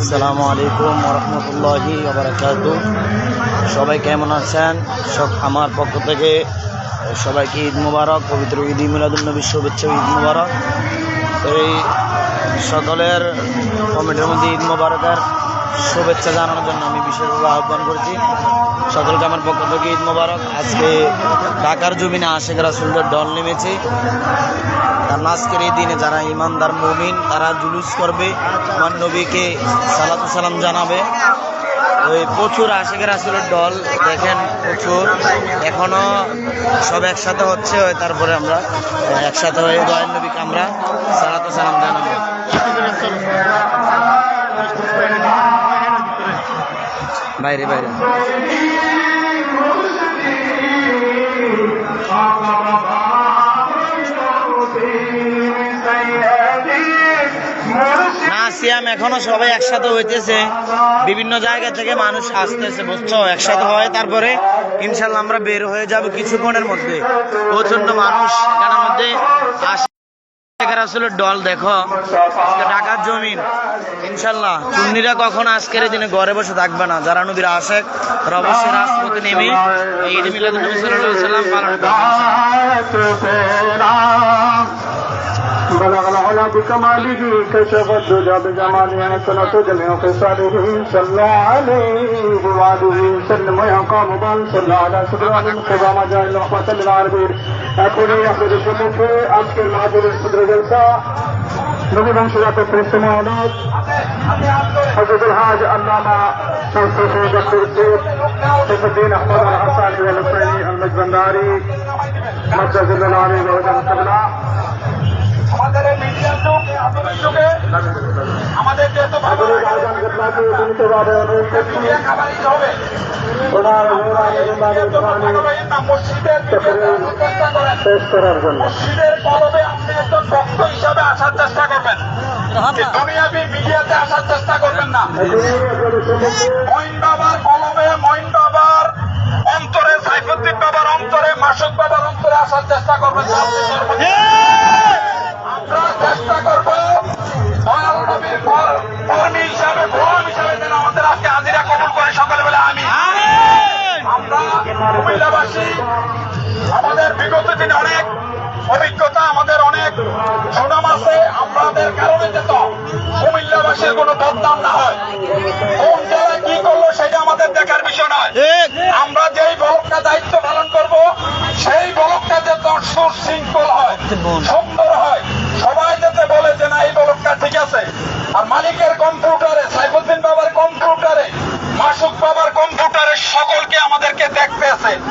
আসসালামু আলাইকুম ওরহমতুল্লাহি ওয়াবারাকাতুহু। সবাই কেমন আছেন? আমার পক্ষ থেকে সবাইকে ঈদ মুবারক, পবিত্র ঈদ মিলাদুন্নবী শুভেচ্ছা, ঈদ মুবারক। এই সকলের কমিটির মধ্যে ঈদ মুবারকের শুভেচ্ছা জানানোর জন্য আমি বিশেষভাবে আহ্বান করছি। সকলকে আমার পক্ষ থেকে ঈদ মুবারক। আজকে ঢাকার জমিনে আশিক রাসূলের দল নেমেছে। কারণ আজকের এই দিনে যারা ইমানদার মুমিন তারা জুলুস করবে, আমার নবীকে সালাতু সালাম জানাবে। ওই প্রচুর আশিক রাসূলের দল দেখেন, প্রচুর। এখনো সব একসাথে হচ্ছে, তারপরে আমরা একসাথে হয়ে দয়াল নবীকে আমরা সালাতু সালাম জানাবো। বাইরে বাইরে সিয়াম এখনো সবাই একসাথে হইতেছে, বিভিন্ন জায়গা থেকে মানুষ আসতেছে, বুঝছো? একসাথে হয়, তারপরে ইনশাল্লাহ আমরা বের হয়ে যাব কিছুক্ষণের মধ্যে। প্রচন্ড মানুষ এখানের মধ্যে রাসূলের দল দেখো, ঢাকার জমিন। ইনশাল্লাহ চুন্নিরা কখনো আজকের দিনে ঘরে বসে থাকবে না। যারা নবীর আশেক তারা অবশ্যই রাজপথে নেমে ঈদ মিলাদুন্নবী সাল্লাল্লাহু আলাইহি ওয়াসাল্লাম পালন করবে। بلغ العلا بكماله كشف الدجى بجماله سنة جميع خصاله صلى عليه وآله وسلم ويا قام بل صلى على سبحان القضى مجال رحمة للعالمين. أقول أحمد الشموف أذكر معذور الصدر جلسة نبي منشرات السماوات حضرت الحاج علامة شمس دكتور الدين سيف الدين أحمد الحساني والحسيني المجبنداري مجد الله عليه وجل القبلة। আমাদের মিডিয়ার যুগ, আধুনিক যুগে আমাদের যেহেতু মসজিদের কলবে আপনি একজন ভক্ত হিসাবে আসার চেষ্টা করবেন, দুনিয়াবি মিডিয়াতে আসার চেষ্টা করবেন না। মঈন বাবার কলবে, মঈন বাবার অন্তরে, সাইফুদ্দিন বাবার অন্তরে, মাসুদ বাবার অন্তরে আসার চেষ্টা করবেন। আমরা চেষ্টা করবো দয়াল নবীর কর্মী হিসাবে, গোলাম হিসাবে যেন আমাদের আজকে হাজিরা কবুল করে সকালবেলা। আমি আমরা কুমিল্লাবাসী, আমাদের বিগত দিনে অনেক অভিজ্ঞতা, আমাদের অনেক সুনাম আছে। আমাদের কারণে যেত কুমিল্লাবাসীর কোনো বদনাম না হয়। কোন জেলায় কি করলো সেটা আমাদের দেখার বিষয় নয়। আমরা যেই বলকটা দায়িত্ব পালন করব সেই বলকটা যেত সুশৃঙ্খল হয়, সুন্দর হয়, সবাই যাতে বলে যে না এই বলকটা ঠিক আছে। আর মালিকের কম্পিউটারে, সাইফুদ্দিন বাবার কম্পিউটারে, মাসুদ বাবার কম্পিউটারে সকলকে আমাদেরকে দেখতে আছে।